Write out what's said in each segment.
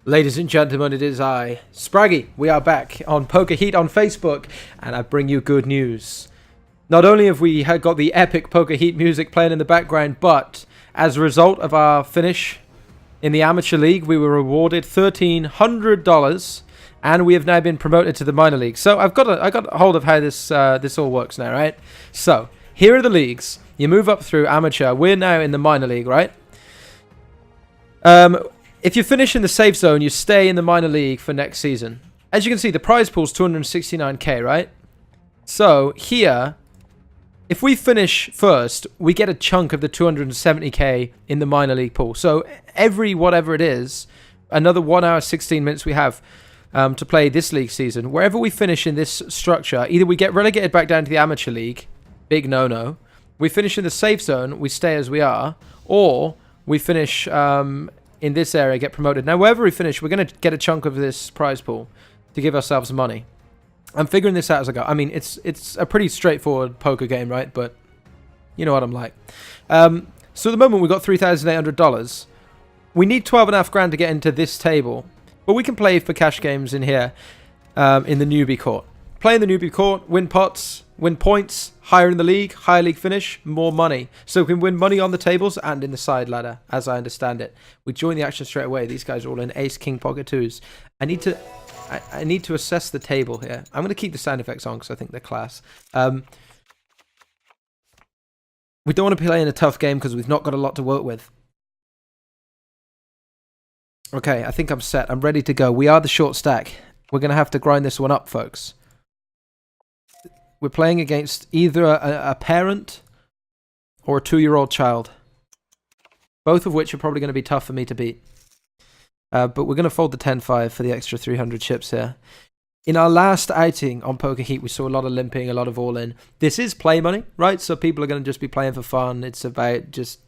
Ladies and gentlemen, it is I, Spraggy. We are back on Poker Heat on Facebook, and I bring you good news. Not only have we got the epic Poker Heat music playing in the background, but as a result of our finish in the Amateur League, we were rewarded $1,300, and we have now been promoted to the Minor League. So I got a hold of how this all works now, right? So here are the leagues. You move up through Amateur. We're now in the Minor League, right? If you finish in the safe zone, you stay in the minor league for next season. As you can see, the prize pool is 269k, right? So here, if we finish first, we get a chunk of the 270k in the minor league pool. So every whatever it is, another 1 hour 16 minutes we have to play this league season. Wherever we finish in this structure, either we get relegated back down to the amateur league, big no-no. We finish in the safe zone, we stay as we are, or we finish in this area, get promoted. Now, wherever we finish, we're going to get a chunk of this prize pool to give ourselves money. I'm figuring this out as I go. I mean, it's a pretty straightforward poker game, right? But you know what I'm like. So at the moment, we've got $3,800. We need 12.5 grand to get into this table. But we can play for cash games in here in the newbie court. Play in the newbie court, win pots, win points, higher in the league, higher league finish, more money. So we can win money on the tables and in the side ladder, as I understand it. We join the action straight away. These guys are all in ace, king, pocket twos. I need to assess the table here. I'm going to keep the sound effects on because I think they're class. We don't want to play in a tough game because we've not got a lot to work with. Okay, I think I'm set. I'm ready to go. We are the short stack. We're going to have to grind this one up, folks. We're playing against either a parent or a 2-year-old child. Both of which are probably going to be tough for me to beat. But we're going to fold the 10-5 for the extra 300 chips here. In our last outing on Poker Heat, we saw a lot of limping, a lot of all-in. This is play money, right? So people are going to just be playing for fun. It's about just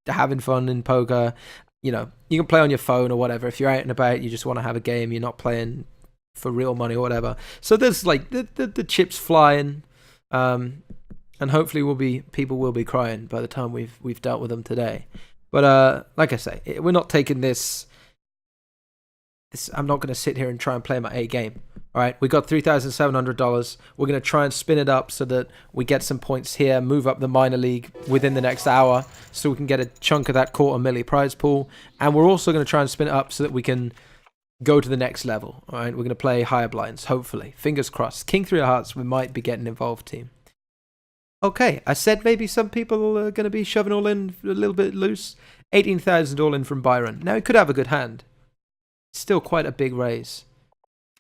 having fun in poker. You know, you can play on your phone or whatever. If you're out and about, you just want to have a game. You're not playing for real money or whatever. So there's like the chips flying. And hopefully people will be crying by the time we've dealt with them today. But like I say, we're not taking this. I'm not going to sit here and try and play my A game. All right, we got $3,700. We're going to try and spin it up so that we get some points here, move up the minor league within the next hour, so we can get a chunk of that $250,000 prize pool. And we're also going to try and spin it up so that we can go to the next level. All right, we're going to play higher blinds, hopefully. Fingers crossed. King 3 of hearts, we might be getting involved, team. Okay, I said maybe some people are going to be shoving all in a little bit loose. 18,000 all in from Byron. Now, he could have a good hand. Still quite a big raise.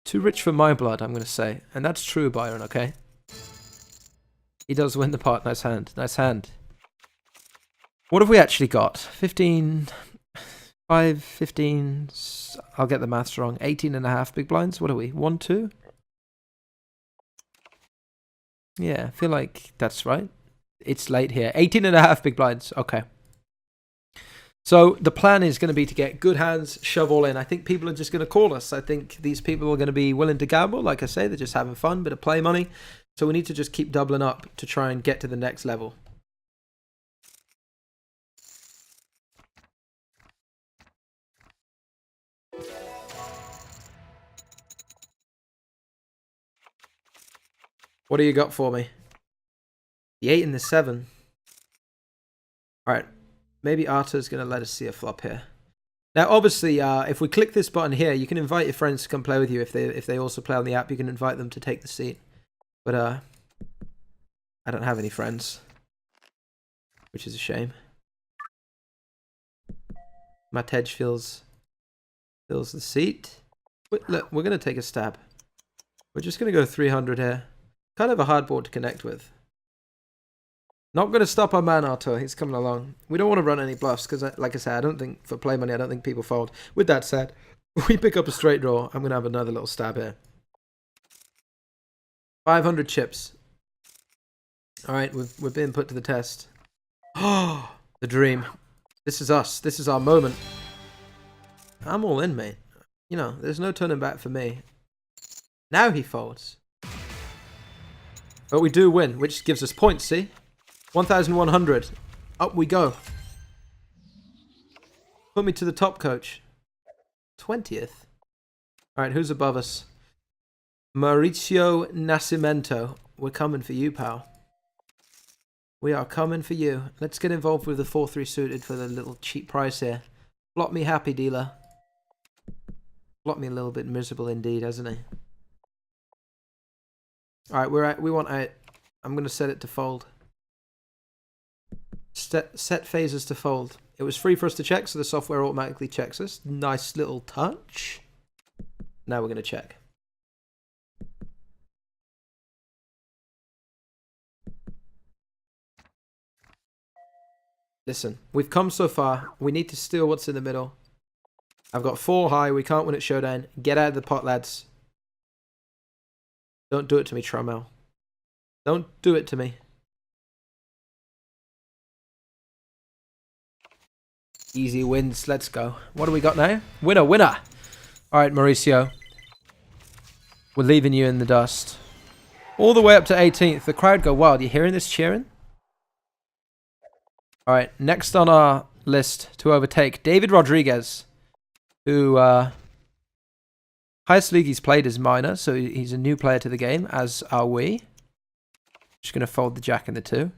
Too rich for my blood, I'm going to say. And that's true, Byron, okay? He does win the pot. Nice hand. Nice hand. What have we actually got? 15... 5, 15, I'll get the maths wrong. 18.5 big blinds. What are we? 1, 2? Yeah, I feel like that's right. It's late here. 18.5 big blinds. Okay. So the plan is going to be to get good hands, shove all in. I think people are just going to call us. I think these people are going to be willing to gamble. Like I say, they're just having fun, bit of play money. So we need to just keep doubling up to try and get to the next level. What do you got for me? The 8 and the 7. Alright. Maybe Arta's going to let us see a flop here. Now, obviously, if we click this button here, you can invite your friends to come play with you. If they also play on the app, you can invite them to take the seat. But I don't have any friends. Which is a shame. My Tej fills the seat. Wait, look, we're going to take a stab. We're just going to go 300 here. Kind of a hard board to connect with. Not going to stop our man, Arthur. He's coming along. We don't want to run any bluffs because, like I said, I don't think, for play money, I don't think people fold. With that said, we pick up a straight draw. I'm going to have another little stab here. 500 chips. All right, we're being put to the test. Oh, the dream. This is us. This is our moment. I'm all in, mate. You know, there's no turning back for me. Now he folds. But we do win, which gives us points, see? 1,100. Up we go. Put me to the top, coach. 20th? Alright, who's above us? Mauricio Nascimento. We're coming for you, pal. We are coming for you. Let's get involved with the 4-3 suited for the little cheap price here. Block me happy, dealer. Block me a little bit miserable indeed, hasn't he? Alright, we want out. I'm going to set it to fold. Set phasers to fold. It was free for us to check, so the software automatically checks us. Nice little touch. Now we're going to check. Listen, we've come so far. We need to steal what's in the middle. I've got 4 high. We can't win at showdown. Get out of the pot, lads. Don't do it to me, Trammell. Don't do it to me. Easy wins. Let's go. What do we got now? Winner, winner. All right, Mauricio. We're leaving you in the dust. All the way up to 18th. The crowd go wild. You hearing this cheering? All right, next on our list to overtake, David Rodriguez, who highest league he's played is minor, so he's a new player to the game, as are we. Just going to fold the jack and the 2.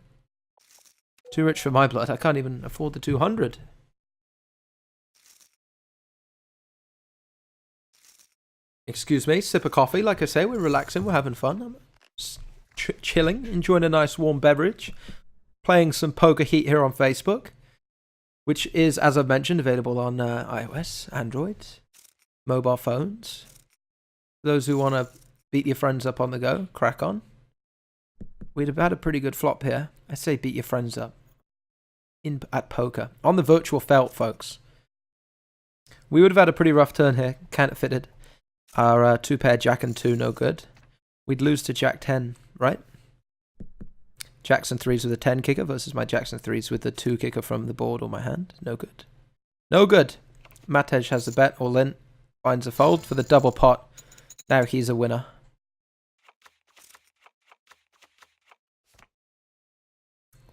Too rich for my blood. I can't even afford the 200. Excuse me, sip of coffee. Like I say, we're relaxing, we're having fun. I'm chilling, enjoying a nice warm beverage. Playing some Poker Heat here on Facebook, which is, as I've mentioned, available on iOS, Android, mobile phones. Those who want to beat your friends up on the go, crack on. We'd have had a pretty good flop here. I say beat your friends up at poker. On the virtual felt, folks. We would have had a pretty rough turn here. Counterfeited. Our 2-pair jack and 2, no good. We'd lose to jack 10, right? Jacks and 3s with a 10 kicker versus my jacks and 3s with the 2 kicker from the board or my hand. No good. No good. Matej has the bet, all in. Finds a fold for the double pot. Now he's a winner.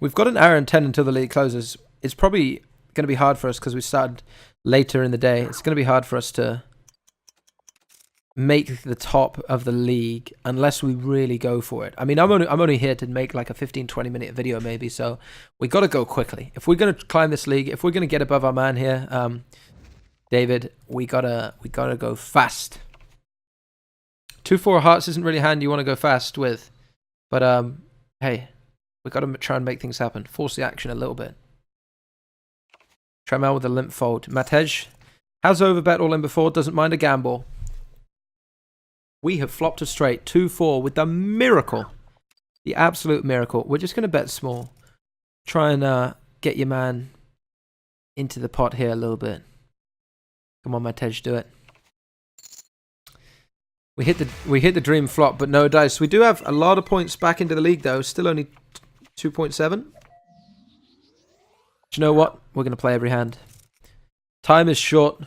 We've got an hour and 10 until the league closes. It's probably going to be hard for us because we started later in the day. It's going to be hard for us to make the top of the league unless we really go for it. I mean, I'm only here to make like a 15-20 minute video maybe, so we got to go quickly. If we're going to climb this league, if we're going to get above our man here, David, we gotta go fast. 2-4 hearts isn't really a hand you want to go fast with, but hey, we got to try and make things happen. Force the action a little bit. Trammell with a limp fold. Matej has overbet all in before, doesn't mind a gamble. We have flopped a straight 2-4 with the miracle. The absolute miracle. We're just going to bet small. Try and get your man into the pot here a little bit. Come on, Matej, do it. We hit the dream flop, but no dice. We do have a lot of points back into the league, though. Still only 2.7. Do you know what? We're going to play every hand. Time is short.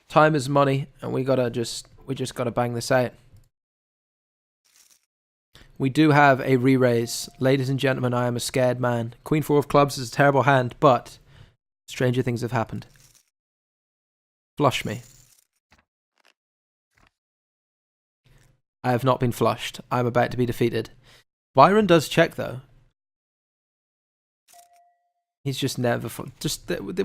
Time is money, and we just got to bang this out. We do have a re-raise. Ladies and gentlemen, I am a scared man. Queen 4 of clubs is a terrible hand, but stranger things have happened. Flush me. I have not been flushed. I'm about to be defeated. Byron does check, though. He's just never...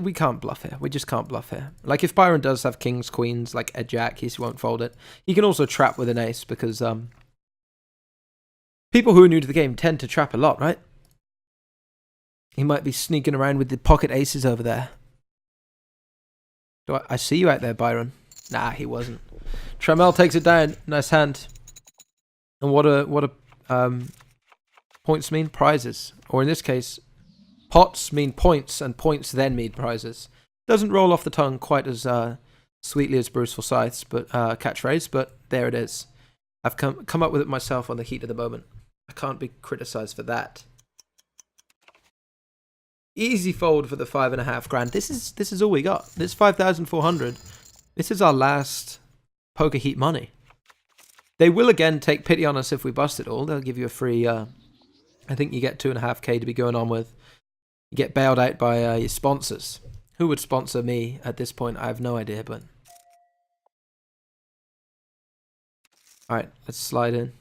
we can't bluff here. We just can't bluff here. Like, if Byron does have kings, queens, like a jack, he won't fold it. He can also trap with an ace, because... people who are new to the game tend to trap a lot, right? He might be sneaking around with the pocket aces over there. I see you out there, Byron. Nah, he wasn't. Trammell takes it down. Nice hand. And what a points mean? Prizes. Or in this case, pots mean points, and points then mean prizes. Doesn't roll off the tongue quite as sweetly as Bruce Forsyth's catchphrase, but there it is. I've come up with it myself on the heat of the moment. I can't be criticised for that. Easy fold for the 5.5 grand. This is all we got. This 5,400. This is our last Poker Heat money. They will again take pity on us if we bust it all. They'll give you a free. I think you get 2.5k to be going on with. You get bailed out by your sponsors. Who would sponsor me at this point? I have no idea, but Alright, let's slide in.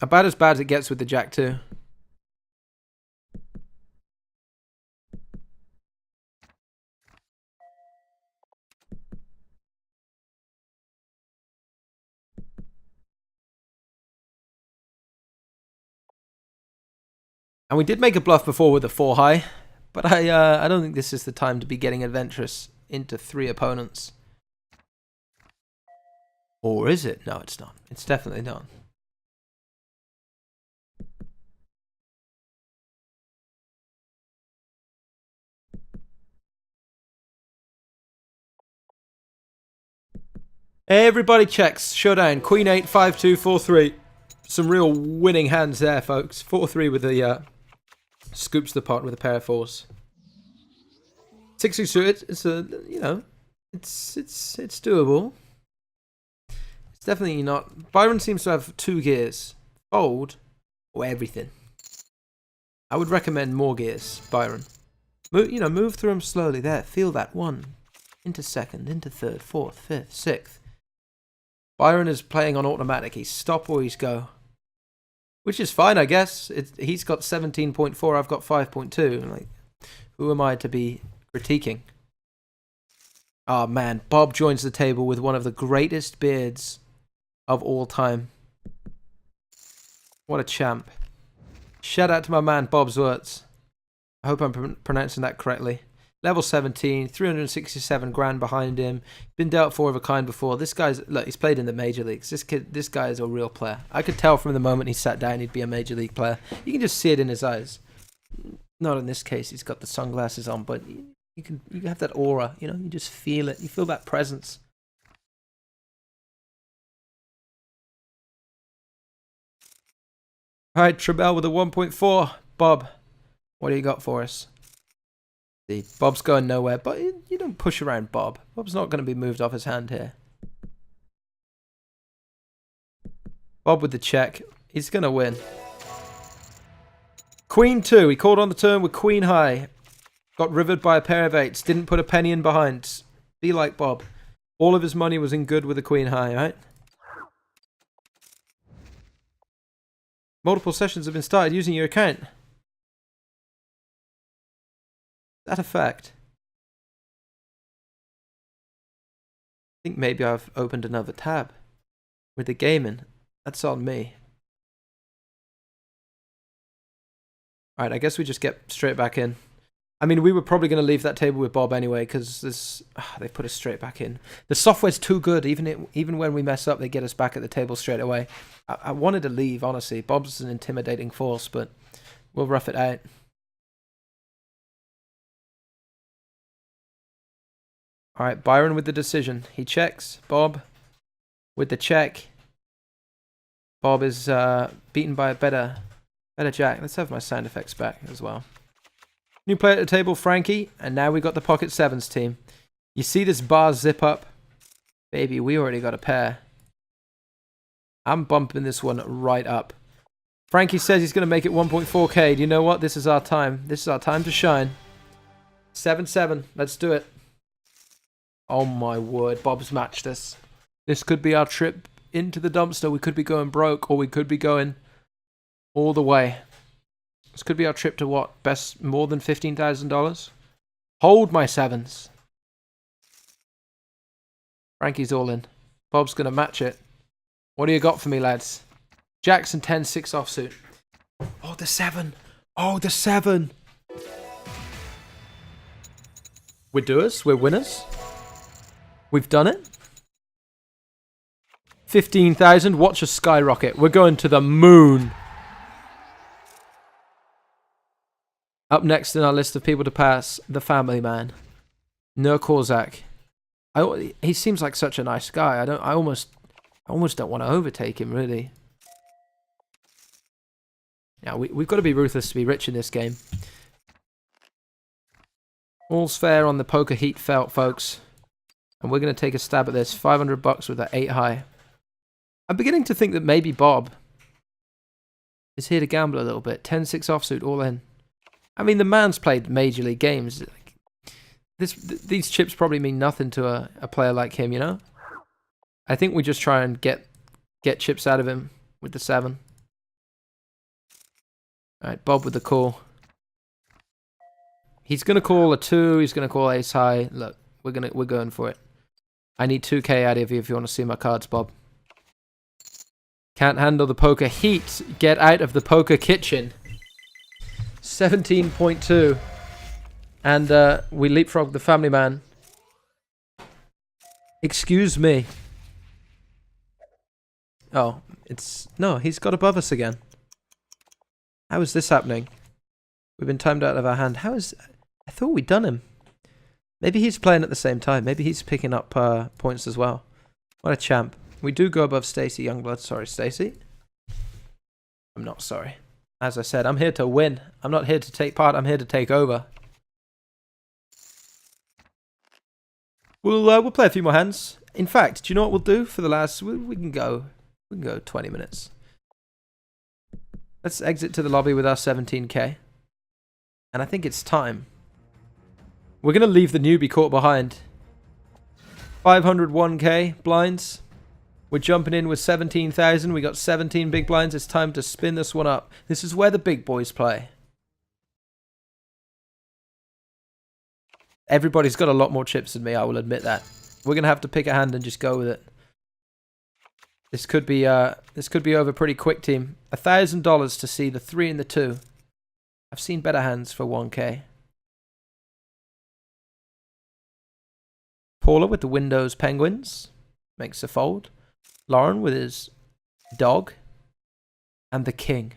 About as bad as it gets with the Jack 2. And we did make a bluff before with a 4 high, but I don't think this is the time to be getting adventurous into 3 opponents. Or is it? No, it's not. It's definitely not. Everybody checks. Showdown. Queen 8, 5, 2, 4, 3. Some real winning hands there, folks. 4-3 with the scoops the pot with a pair of 4s. 6-2 suited. It's a, you know, it's doable. It's definitely not. Byron seems to have 2 gears. Fold or everything. I would recommend more gears, Byron. Move through them slowly. There, feel that. 1 into 2nd, into 3rd, 4th, 5th, 6th. Byron is playing on automatic. He's stop or he's go. Which is fine, I guess. He's got 17.4, I've got 5.2. Like, who am I to be critiquing? Oh man, Bob joins the table with one of the greatest beards of all time. What a champ. Shout out to my man Bob Zwirtz. I hope I'm pronouncing that correctly. Level 17, 367 grand behind him. Been dealt 4 of a kind before. This guy's, look, he's played in the major leagues. This guy is a real player. I could tell from the moment he sat down he'd be a major league player. You can just see it in his eyes. Not in this case, he's got the sunglasses on, but you can have that aura, you know, you just feel it. You feel that presence. All right, Trebell with a 1.4. Bob, what do you got for us? See, Bob's going nowhere, but you don't push around Bob. Bob's not going to be moved off his hand here. Bob with the check. He's going to win. Queen 2. He called on the turn with Queen high. Got rivered by a pair of 8s. Didn't put a penny in behind. Be like Bob. All of his money was in good with the Queen high, right? Multiple sessions have been started using your account. That a fact? I think maybe I've opened another tab with the gaming. That's on me. Alright, I guess we just get straight back in. I mean, we were probably going to leave that table with Bob anyway, because they put us straight back in. The software's too good. Even when we mess up, they get us back at the table straight away. I wanted to leave, honestly. Bob's an intimidating force, but we'll rough it out. Alright, Byron with the decision. He checks. Bob with the check. Bob is beaten by a better jack. Let's have my sound effects back as well. New player at the table, Frankie. And now we got the pocket 7s team. You see this bar zip up? Baby, we already got a pair. I'm bumping this one right up. Frankie says he's going to make it 1.4k. Do you know what? This is our time. This is our time to shine. 7-7. Let's do it. Oh my word. Bob's matched us. This could be our trip into the dumpster. We could be going broke, or we could be going all the way. This could be our trip to what? Best more than $15,000? Hold my 7s. Frankie's all in. Bob's going to match it. What do you got for me, lads? Jackson 10-6 offsuit. Oh, the 7. Oh, the 7. We're doers. We're winners. We've done it. 15,000. Watch us skyrocket. We're going to the moon. Up next in our list of people to pass, the family man. No Korzak. He seems like such a nice guy. I almost don't want to overtake him, really. Now, we've got to be ruthless to be rich in this game. All's fair on the poker heat felt, folks. And we're going to take a stab at this. $500 with that 8 high. I'm beginning to think that maybe Bob is here to gamble a little bit. 10-6 offsuit all in. I mean, the man's played Major League games. These chips probably mean nothing to a player like him, you know? I think we just try and get chips out of him with the 7. Alright, Bob with the call. He's gonna call a 2, he's gonna call ace high. Look, we're going for it. I need 2k out of you if you want to see my cards, Bob. Can't handle the poker heat. Get out of the poker kitchen. 17.2. And we leapfrog the family man. Excuse me. Oh, no, he's got above us again. How is this happening? We've been timed out of our hand. I thought we'd done him. Maybe he's playing at the same time. Maybe he's picking up points as well. What a champ. We do go above Stacy Youngblood. Sorry, Stacy. I'm not sorry. As I said, I'm here to win. I'm not here to take part. I'm here to take over. We'll play a few more hands. In fact, do you know what we'll do for the last? We can go 20 minutes. Let's exit to the lobby with our 17k. And I think it's time. We're going to leave the newbie caught behind. 501k blinds. We're jumping in with 17,000. We got 17 big blinds. It's time to spin this one up. This is where the big boys play. Everybody's got a lot more chips than me, I will admit that. We're going to have to pick a hand and just go with it. This could be over pretty quick, team. $1,000 to see the 3 and the 2. I've seen better hands for 1k. Paula with the Windows Penguins. Makes a fold. Lauren with his dog. And the king.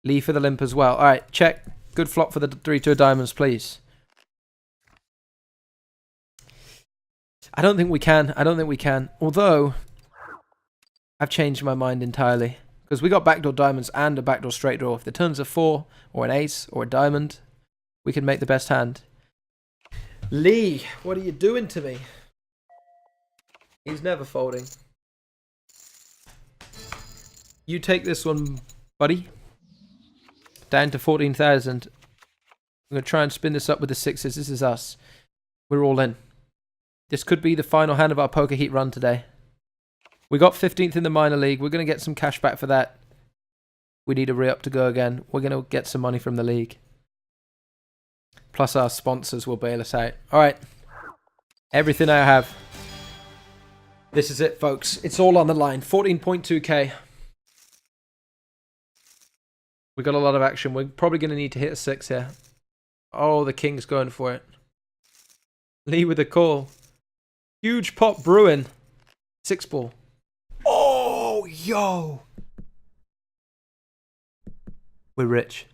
Lee for the limp as well. Alright, check. Good flop for the 3-2 diamonds, please. I don't think we can. Although, I've changed my mind entirely. Because we got backdoor diamonds and a backdoor straight draw. If the turns are 4, or an ace, or a diamond, we can make the best hand. Lee, what are you doing to me? He's never folding. You take this one, buddy. Down to 14,000. I'm going to try and spin this up with the 6s. This is us. We're all in. This could be the final hand of our poker heat run today. We got 15th in the minor league. We're going to get some cash back for that. We need a re-up to go again. We're going to get some money from the league. Plus our sponsors will bail us out. Alright. Everything I have. This is it, folks. It's all on the line. 14.2k. We got a lot of action. We're probably going to need to hit a 6 here. Oh, the king's going for it. Lee with a call. Huge pot brewing. 6 ball. Oh, yo. We're rich.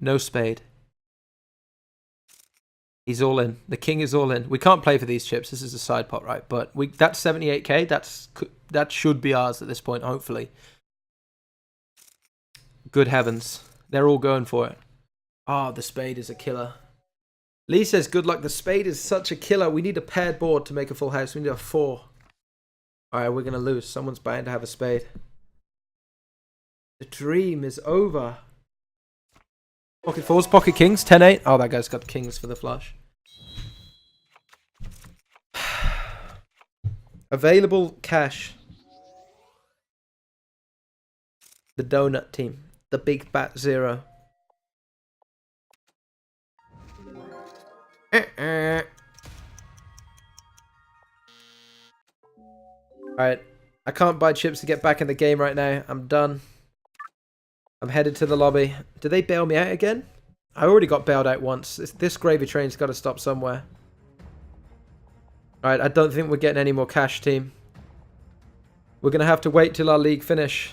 No spade. He's all in. The king is all in. We can't play for these chips. This is a side pot, right? But that's 78k. That should be ours at this point, hopefully. Good heavens. They're all going for it. Oh, the spade is a killer. Lee says, good luck. The spade is such a killer. We need a paired board to make a full house. We need a 4. Alright, we're going to lose. Someone's bound to have a spade. The dream is over. Pocket 4s, pocket kings, 10-8. Oh, that guy's got kings for the flush. Available cash. The donut team. The big bat 0. Alright. I can't buy chips to get back in the game right now. I'm done. I'm headed to the lobby. Did they bail me out again? I already got bailed out once. This gravy train's got to stop somewhere. Alright, I don't think we're getting any more cash, team. We're going to have to wait till our league finish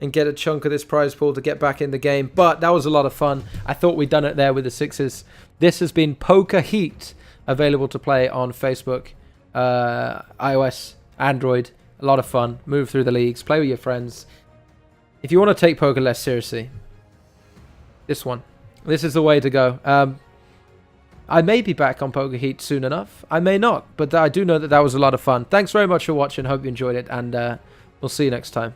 and get a chunk of this prize pool to get back in the game. But that was a lot of fun. I thought we'd done it there with the 6s. This has been Poker Heat, available to play on Facebook, iOS, Android. A lot of fun. Move through the leagues. Play with your friends. If you want to take poker less seriously, this one. This is the way to go. I may be back on Poker Heat soon enough. I may not. But I do know that that was a lot of fun. Thanks very much for watching. Hope you enjoyed it. And we'll see you next time.